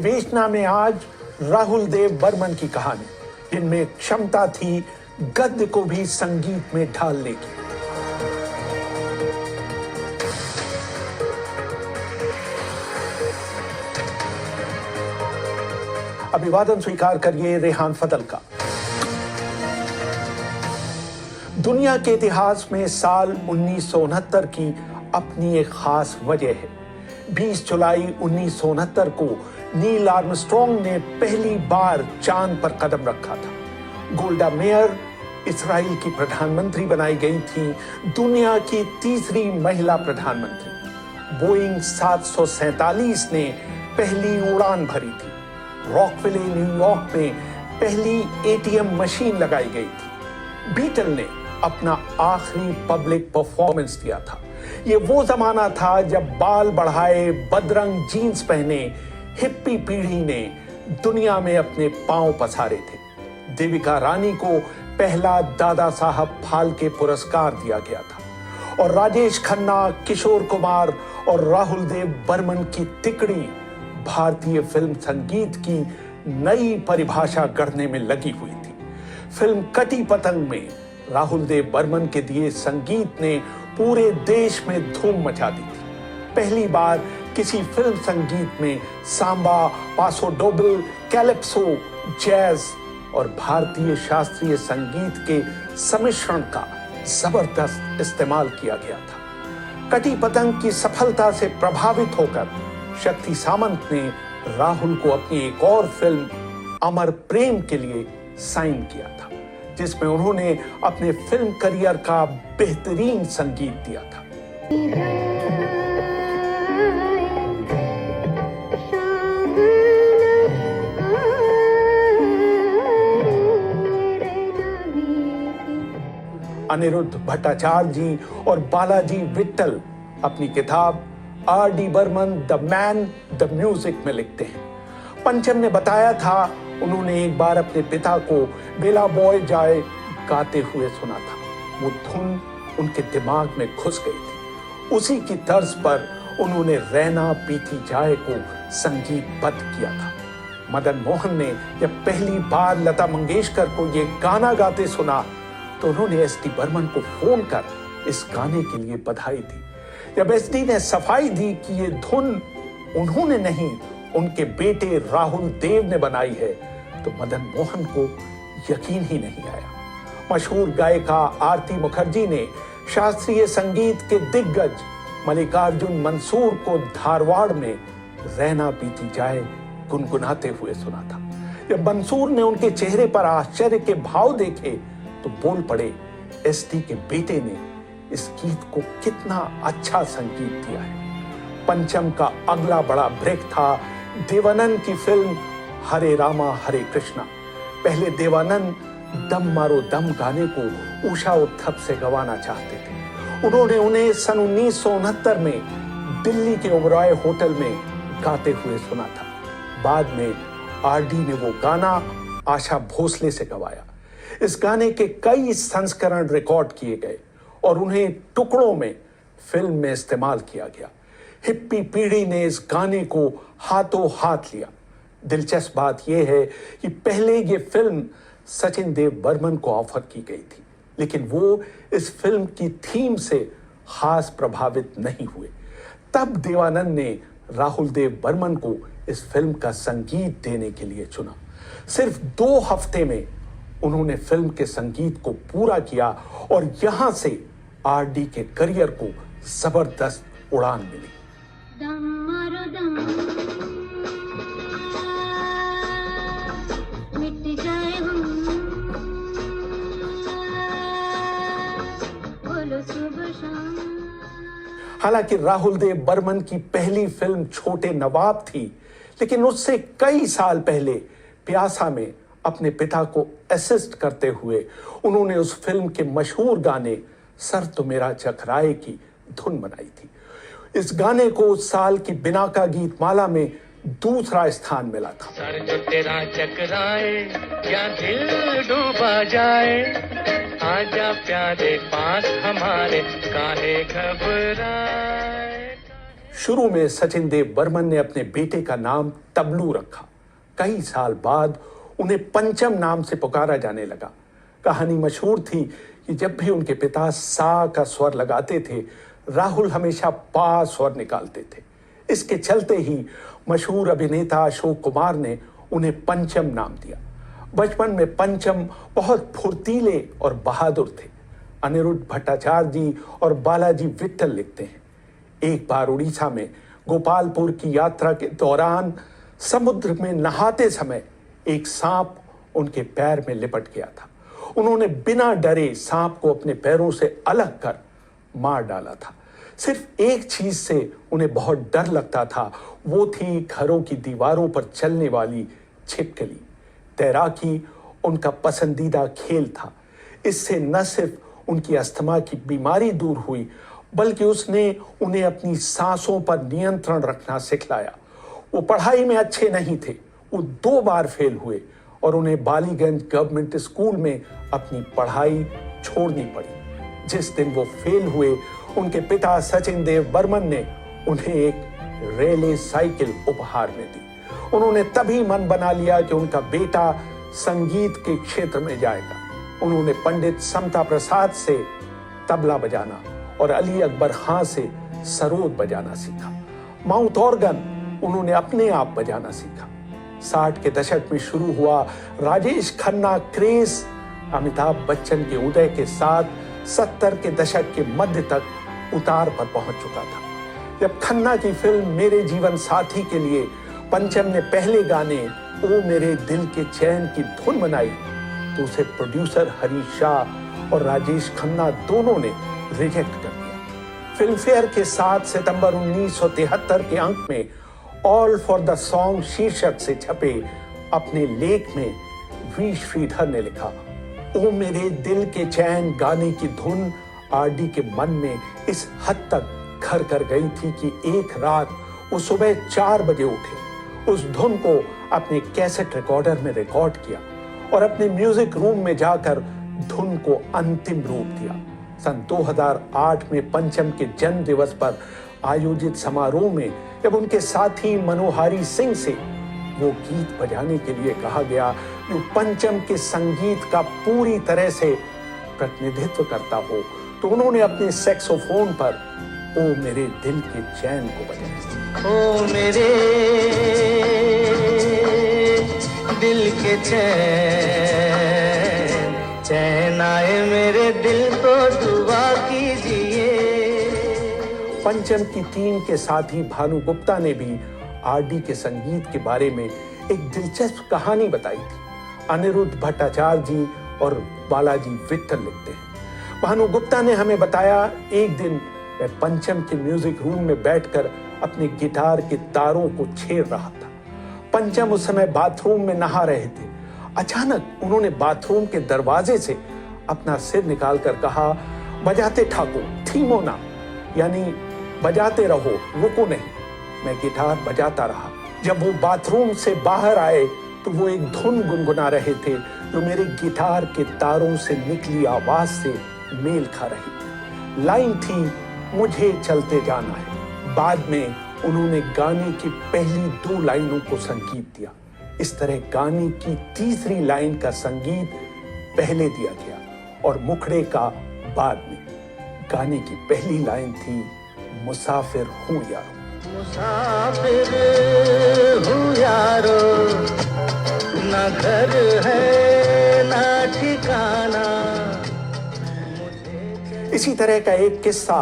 विवेचना में आज राहुल देव बर्मन की कहानी, जिनमें क्षमता थी गद्य को भी संगीत में ढालने की। अभिवादन स्वीकार करिए रेहान फदल का। दुनिया के इतिहास में साल 1969 की अपनी एक खास वजह है। 20 जुलाई 1969 को नील आर्मस्ट्रॉन्ग ने पहली बार चांद पर कदम रखा था। गोल्डा मेयर इजराइल की प्रधानमंत्री बनाई गई थी, दुनिया की तीसरी महिला प्रधानमंत्री। बोइंग 747 ने पहली उड़ान भरी थी। रॉकविले न्यूयॉर्क में पहली एटीएम मशीन लगाई गई थी। बीटल ने अपना आखिरी पब्लिक परफॉर्मेंस दिया था। ये वो जमाना था जब बाल बढ़ाए, बदरंग जीन्स पहने हिप्पी पीढ़ी ने दुनिया में अपने पांव पसारे थे। देविका रानी को पहला दादा साहब फाल्के पुरस्कार दिया गया था और राजेश खन्ना, किशोर कुमार और राहुल देव बर्मन की तिकड़ी भारतीय फिल्म संगीत की नई परिभाषा गढ़ने में लगी हुई थी। फिल्म कटी पतंग में राहुल देव बर्मन के दिए संगीत ने पूरे देश में धूम मचा दी थी। पहली बार किसी फिल्म संगीत में सांबा, पासो डोबल, कैलिप्सो, जैज और भारतीय शास्त्रीय संगीत के सम्मिश्रण का जबरदस्त इस्तेमाल किया गया था। कटी पतंग की सफलता से प्रभावित होकर शक्ति सामंत ने राहुल को अपनी एक और फिल्म अमर प्रेम के लिए साइन किया था, जिसमें उन्होंने अपने फिल्म करियर का बेहतरीन संगीत दिया था। अनिरुद्ध भट्टाचार्य जी और बालाजी विट्टल अपनी किताब R.D. Burman the man the music में लिखते हैं। पंचम ने बताया था उन्होंने एक बार अपने पिता को बेला बॉय जाए गाते हुए सुना था। वो धुन उनके दिमाग में घुस गई थी। उसी की तर्ज पर उन्होंने रैना पीती जाए को संगीतबद्ध किया था। मदन मोहन ने जब पहली बार लता मंगेशकर को ये गाना गाते सुना तो उन्होंने S.D. बर्मन को फोन कर इस गाने के लिए बधाई दी। जब S.D. ने सफाई दी कि ये धुन उन्होंने नहीं, उनके बेटे राहुल देव ने बनाई है, तो मदन मोहन को यकीन ही नहीं आया। मशहूर गायिका आरती मुखर्जी ने शास्त्रीय संगीत के दिग्गज मल्लिकार्जुन मंसूर को धारवाड़ में रैना पीती जाए गुनगुनाते हुए सुना था। जब मंसूर ने उनके चेहरे पर आश्चर्य के भाव देखे तो बोल पड़े, S.D. के बेटे ने इस गीत को कितना अच्छा संगीत दिया है। पंचम का अगला बड़ा ब्रेक था देवानंद की फिल्म हरे रामा हरे कृष्णा। पहले देवानंद दम मारो दम गाने को उषा उत्थप से गवाना चाहते थे। उन्होंने उन्हें सन 1969 में दिल्ली के ओबरॉय होटल में गाते हुए सुना था। बाद में R.D. ने वो गाना आशा भोसले से गवाया। इस गाने के कई संस्करण रिकॉर्ड किए गए और उन्हें टुकड़ों में फिल्म में इस्तेमाल किया गया। हिप्पी पीढ़ी ने इस गाने को हाथों हाथ लिया। दिलचस्प बात यह है कि पहले ये फिल्म सचिन देव बर्मन को ऑफर की गई थी, लेकिन वो इस फिल्म की थीम से खास प्रभावित नहीं हुए। तब देवानंद ने राहुल देव बर्मन को इस फिल्म का संगीत देने के लिए चुना। सिर्फ 2 हफ्ते में उन्होंने फिल्म के संगीत को पूरा किया और यहां से R.D. के करियर को जबरदस्त उड़ान मिली। हालांकि राहुल देव बर्मन की पहली फिल्म छोटे नवाब थी, लेकिन उससे कई साल पहले प्यासा में अपने पिता को असिस्ट करते हुए उन्होंने उस फिल्म के मशहूर गाने सर तो मेरा चकराए की धुन बनाई थी। इस गाने को उस साल की बिनाका गीत माला में दूसरा स्थान मिला था। सर जो तेरा चकराए क्या दिल डूबा जाए, आजा प्यारे पास हमारे काहे घबराए। शुरू में सचिन देव बर्मन ने अपने बेटे का नाम तबलू रखा। कई साल बाद उन्हें पंचम नाम से पुकारा जाने लगा। कहानी मशहूर थी कि जब भी उनके पिता सा का स्वर लगाते थे, राहुल हमेशा पा स्वर निकालते थे। इसके चलते ही मशहूर अभिनेता अशोक कुमार ने उन्हें पंचम नाम दिया। बचपन में पंचम बहुत फुर्तीले और बहादुर थे। अनिरुद्ध भट्टाचार्य जी और बालाजी विट्ठल लिखते हैं, एक बार उड़ीसा में गोपालपुर की यात्रा के दौरान समुद्र में नहाते समय एक सांप उनके पैर में लिपट गया था। उन्होंने बिना डरे सांप को अपने पैरों से अलग कर मार डाला था। सिर्फ एक चीज से उन्हें बहुत डर लगता था, वो थी घरों की दीवारों पर चलने वाली छिपकली। तैराकी उनका पसंदीदा खेल था। इससे न सिर्फ उनकी अस्थमा की बीमारी दूर हुई, बल्कि उसने उन्हें अपनी सांसों पर नियंत्रण रखना सिखलाया। वो पढ़ाई में अच्छे नहीं थे, वो 2 बार फेल हुए और उन्हें बालीगंज गवर्नमेंट स्कूल में अपनी पढ़ाई छोड़नी पड़ी। जिस दिन वो फेल हुए, उनके पिता सचिन देव बर्मन ने उन्हें एक रेले साइकिल उपहार में दी। उन्होंने तभी मन बना लिया कि उनका बेटा संगीत के क्षेत्र में जाएगा। उन्होंने पंडित समता प्रसाद से तबला बजाना और अली अकबर खां से सरोद बजाना सीखा। माउथ ऑर्गन उन्होंने अपने आप बजाना सीखा। 60 के दशक में शुरू हुआ राजेश खन्ना क्रेज अमिताभ बच्चन के उदय के साथ 70 के दशक के मध्य तक उतार पर पहुंच चुका था। जब खन्ना की फिल्म मेरे जीवन साथी के लिए पंचम ने पहले गाने ओ मेरे दिल के चैन की धुन बनाई, तो उसे प्रोड्यूसर हरीश शाह और राजेश खन्ना दोनों ने रिजेक्ट कर दिया। फिल्म फेयर के 7 सितंबर 1973 के अंक में ऑल फॉर द सॉन्ग शीर्षक से छपे अपने लेख में वी श्रीधर ने लिखा, ओ मेरे दिल के चैन गाने की धुन आरडी के मन में इस हद तक घर कर गई थी कि एक रात वो सुबह 4 बजे उठे, उस धुन को अपने कैसेट रिकॉर्डर में रिकॉर्ड किया और अपने म्यूजिक रूम में जाकर धुन को अंतिम रूप दिया। सन 2008 में पंचम के जन्म दिवस पर आयोजित समारोह में जब उनके साथी मनोहारी सिंह से वो गीत बजाने के लिए कहा गया जो पंचम के संगीत का पूरी तरह से प्रतिनिधित्व करता हो, तो उन्होंने अपने सैक्सोफोन पर ओ मेरे दिल के चैन को बजाया। ओ मेरे दिल के चैन, चैन आए मेरे दिल को दुआ कीजिए। पंचम की टीम के साथी भानु गुप्ता ने भी आरडी के संगीत के बारे में एक दिलचस्प कहानी बताई थी। अनिरुद्ध भट्टाचार्य जी और बालाजी विट्ठल लिखते हैं, भानु गुप्ता ने हमें बताया, एक दिन मैं पंचम के म्यूजिक रूम में बैठकर अपने गिटार के तारों को छेड़ रहा था। पंचम उस समय बाथरूम में नहा रहे थे। अचानक उन्होंने बाथरूम के दरवाजे से अपना सिर निकालकर कहा, बजाते ठाकुर, थीमो ना, यानी बजाते रहो, रुको नहीं। मैं गिटार बजाता रहा। जब वो बाथरूम से बाहर आए तो वो एक धुन गुनगुना रहे थे जो मेरे गिटार के तारों से निकली आवाज से मेल खा रही। लाइन थी, मुझे चलते जाना है। बाद में उन्होंने गाने की पहली 2 लाइनों को संगीत दिया। इस तरह गाने की तीसरी लाइन का संगीत पहले दिया गया और मुखड़े का बाद में। गाने की पहली लाइन थी, मुसाफिर हूँ यारो। मुसाफिर हूँ यारो, ना घर है ना ठिकाना। इसी तरह का एक किस्सा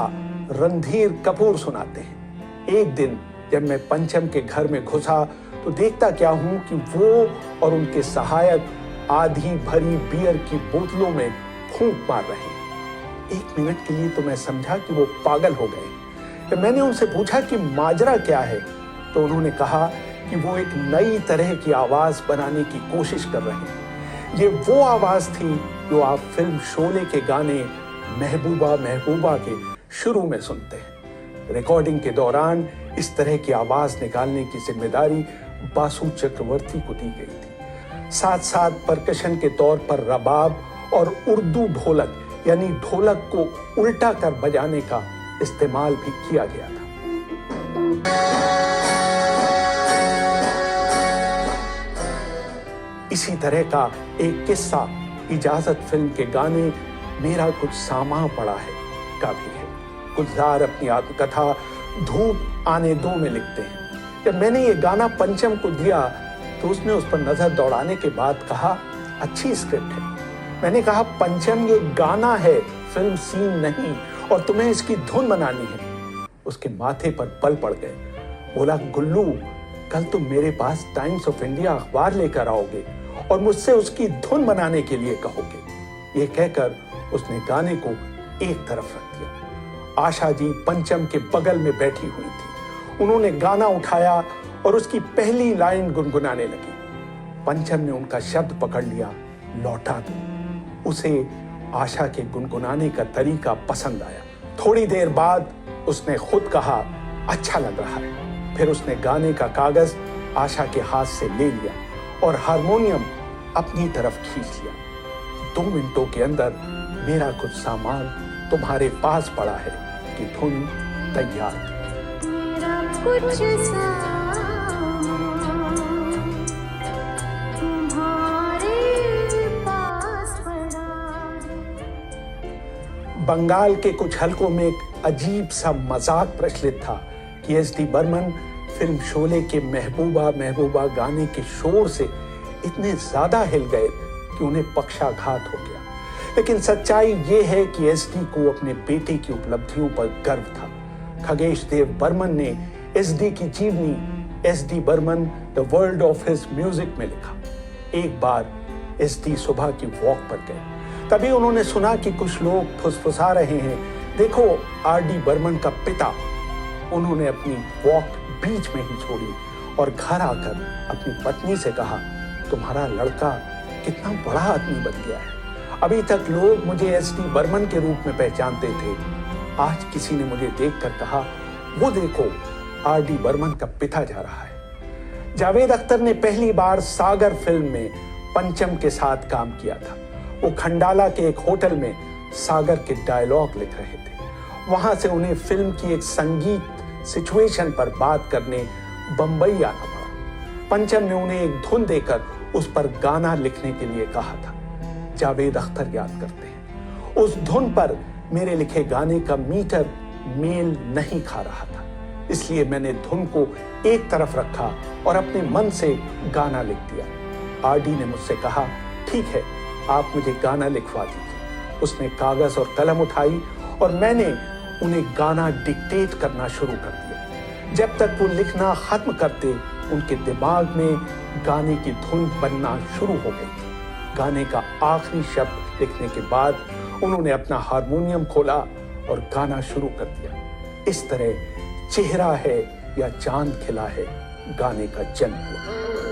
रणधीर कपूर सुनाते हैं। एक दिन जब मैं पंचम के घर में घुसा तो देखता क्या हूं कि वो और उनके सहायक आधी भरी बियर की बोतलों में फूंक मार रहे हैं। 1 मिनट के लिए तो मैं समझा कि वो पागल हो गए। जब मैंने उनसे पूछा कि माजरा क्या है, तो उन्होंने कहा कि वो एक नई तरह की आवाज बनाने की कोशिश कर रहे हैं। ये वो आवाज थी जो आप फिल्म शोले के गाने महबूबा महबूबा के शुरू में सुनते हैं। रिकॉर्डिंग के दौरान इस तरह की आवाज निकालने की जिम्मेदारी बासु चक्रवर्ती को दी गई थी। साथ साथ परकशन के तौर पर रबाब और उर्दू ढोलक यानी ढोलक को उल्टा कर बजाने का इस्तेमाल भी किया गया था। इसी तरह का एक किस्सा इजाजत फिल्म के गाने मेरा कुछ सामा पड़ा है का भी है। गुलजार अपनी आत्मकथा धूप आने दो में लिखते हैं, जब मैंने ये गाना पंचम को दिया तो उसने उस पर नजर दौड़ाने के बाद कहा, अच्छी स्क्रिप्ट है। मैंने कहा, पंचम ये गाना है, फिल्म सीन नहीं, और तुम्हें इसकी धुन बनानी है। उसके माथे पर बल पड़ गए। बोला, गुल्लू कल तुम मेरे पास टाइम्स ऑफ इंडिया अखबार लेकर आओगे और मुझसे उसकी धुन बनाने के लिए कहोगे। ये कहकर उसने गाने को एक तरफ रख दिया। आशा जी पंचम के बगल में बैठी हुई थी। उन्होंने गाना उठाया और उसकी पहली लाइन गुनगुनाने लगी। पंचम ने उनका शब्द पकड़ लिया, लौटा दो। उसे आशा के गुनगुनाने का तरीका पसंद आया। थोड़ी देर बाद उसने खुद कहा, अच्छा लग रहा है। फिर उसने गाने का कागज आशा के हाथ से ले लिया और हारमोनियम अपनी तरफ खींच लिया। 2 मिनटों के अंदर मेरा कुछ सामान तुम्हारे पास पड़ा है कि धुन तैयार थी। मेरा कुछ सामान तुम्हारे पास पड़ा है। बंगाल के कुछ हलकों में एक अजीब सा मजाक प्रचलित था कि एस.डी. बर्मन फिल्म शोले के महबूबा महबूबा गाने के शोर से इतने ज्यादा हिल गए कि उन्हें पक्षाघात हो गया। लेकिन सच्चाई ये है कि एस.डी. को अपने बेटे की उपलब्धियों पर गर्व था। खगेश देव बर्मन ने एस.डी. की जीवनी एस.डी. Burman the world of his music में लिखा। एक बार एस.डी. सुबह की वॉक पर गए। तभी उन्होंने सुना कि कुछ लोग फुसफुसा रहे हैं, देखो आर.डी. बर्मन का पिता। उन्होंने अपनी वॉक बीच में ही छोड़ी और घर आकर अपनी पत्नी से कहा, तुम्हारा लड़का कितना बड़ा आदमी बन गया है। अभी तक लोग मुझे एस.डी. बर्मन के रूप में पहचानते थे, आज किसी ने मुझे देखकर कहा, वो देखो आर.डी. बर्मन का पिता जा रहा है। जावेद अख्तर ने पहली बार सागर फिल्म में पंचम के साथ काम किया था। वो खंडाला के एक होटल में सागर के डायलॉग लिख रहे थे। वहां से उन्हें फिल्म की एक संगीत सिचुएशन पर बात करने बंबई आना पड़ा। पंचम ने उन्हें एक धुन देकर उस पर गाना लिखने के लिए कहा था। जावेद अख्तर याद करते हैं, उस धुन पर मेरे लिखे गाने का मीटर मेल नहीं खा रहा था, इसलिए मैंने धुन को एक तरफ रखा और अपने मन से गाना लिख दिया। आर.डी. ने मुझसे कहा, ठीक है, आप मुझे गाना लिखवा दीजिए। उसने कागज और कलम उठाई और मैंने उन्हें गाना डिक्टेट करना शुरू कर दिया। जब तक वो लिखना खत्म करते, उनके दिमाग में गाने की धुन बनना शुरू हो गई थी। गाने का आखिरी शब्द लिखने के बाद उन्होंने अपना हारमोनियम खोला और गाना शुरू कर दिया। इस तरह चेहरा है या चांद खिला है गाने का जन्म हुआ।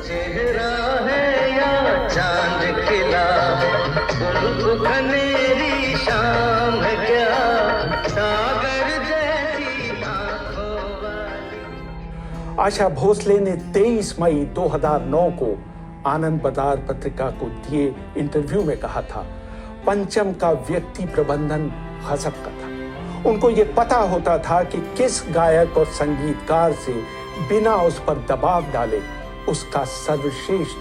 चेहरा है या चांद खिला, घनेरी शाम है क्या, सागर जैसी आंखों वाली। आशा भोसले ने 23 मई 2009 को आनंद बाजार पत्रिका को दिए इंटरव्यू में कहा था, पंचम का व्यक्ति प्रबंधन गजब का था। उनको ये पता होता था कि किस गायक और संगीतकार से बिना उस पर दबाव डाले उसका सर्वश्रेष्ठ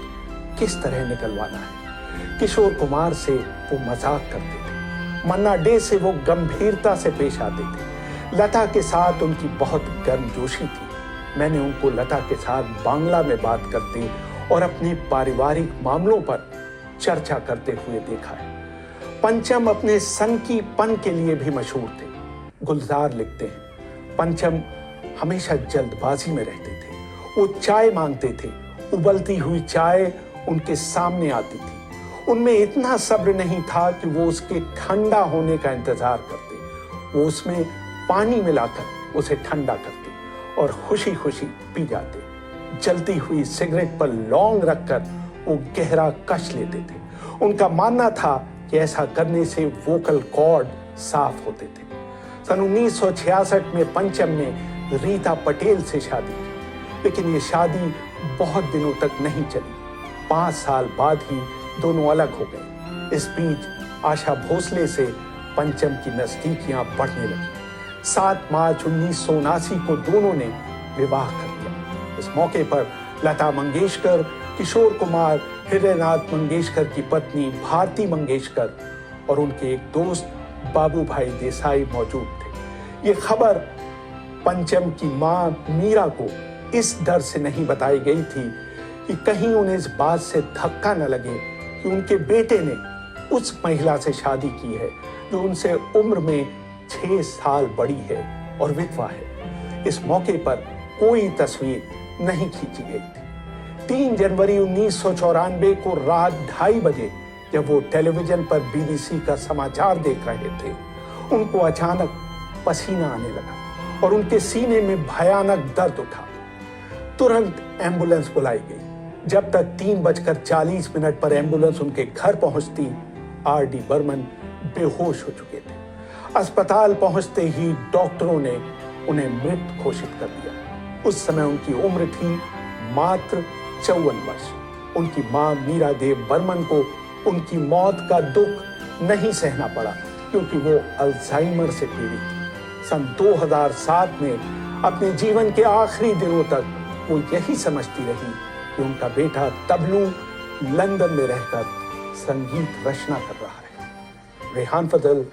किस तरह निकलवाना है। किशोर कुमार से वो मजाक करते थे, मन्ना डे से वो गंभीरता से पेश आते थे। लता के साथ उनकी बहुत गर्मजोशी थी। मैंने उनको लता के साथ बांग्ला में बात करते और अपने पारिवारिक मामलों पर चर्चा करते हुए देखा है। पंचम अपने सनकीपन के लिए भी मशहूर थे। गुलजार लिखते हैं, पंचम हमेशा जल्दबाजी में रहते थे। वो चाय मांगते थे, उबलती हुई चाय उनके सामने आती थी। उनमें इतना सब्र नहीं था कि वो उसके ठंडा होने का इंतजार करते। वो उसमें पानी मिलाकर उसे ठंडा करते और खुशी खुशी पी जाते। जलती हुई सिगरेट पर लौंग रखकर वो गहरा कश लेते थे। उनका मानना था कि ऐसा करने से वोकल कॉर्ड साफ होते थे। सन 1966 में पंचम ने रीता पटेल से शादी की, लेकिन ये शादी बहुत दिनों तक नहीं चली। 5 साल बाद ही दोनों अलग हो गए। इस बीच आशा भोसले से पंचम की नजदीकियां बढ़ने लगी। 7 मार्च 1979 को दोनों ने विवाह कर दिया। इस मौके पर लता मंगेशकर, किशोर कुमार, हृदयनाथ मंगेशकर की पत्नी भारती मंगेशकर और उनके एक दोस्त बाबू भाई देसाई मौजूद थे। ये खबर पंचम की मां मीरा को इस डर से नहीं बताई गई थी कि कहीं उन्हें इस बात से धक्का न लगे कि उनके बेटे ने उस महिला से शादी की है जो उनसे उम्र में 6 साल बड़ी है और विधवा है। इस मौके पर कोई तस्वीर नहीं खींची गई थी। 3 जनवरी 1994 को रात 2:30 बजे जब वो टेलीविजन पर बीबीसी का समाचार देख रहे थे, उनको अचानक पसीना आने लगा और उनके सीने में भयानक दर्द उठा। तुरंत एम्बुलेंस बुलाई गई। जब तक 3:40 पर एम्बुलेंस उनके घर पहुंचती, आर.डी. बर्मन बेहोश हो चुके थे। अस्पताल पहुंचते ही डॉक्टरों ने उन्हें मृत घोषित कर दिया। उस समय उनकी उम्र थी मात्र 54 वर्ष। उनकी मां मीरा देव बर्मन को उनकी मौत का दुख नहीं सहना पड़ा क्योंकि वो अल्जाइमर से पीड़ित थी। सन 2007 में अपने जीवन के आखिरी दिनों तक वो यही समझती रही कि उनका बेटा तबलू लंदन में रहकर संगीत रचना कर रहा है। रेहान फजल,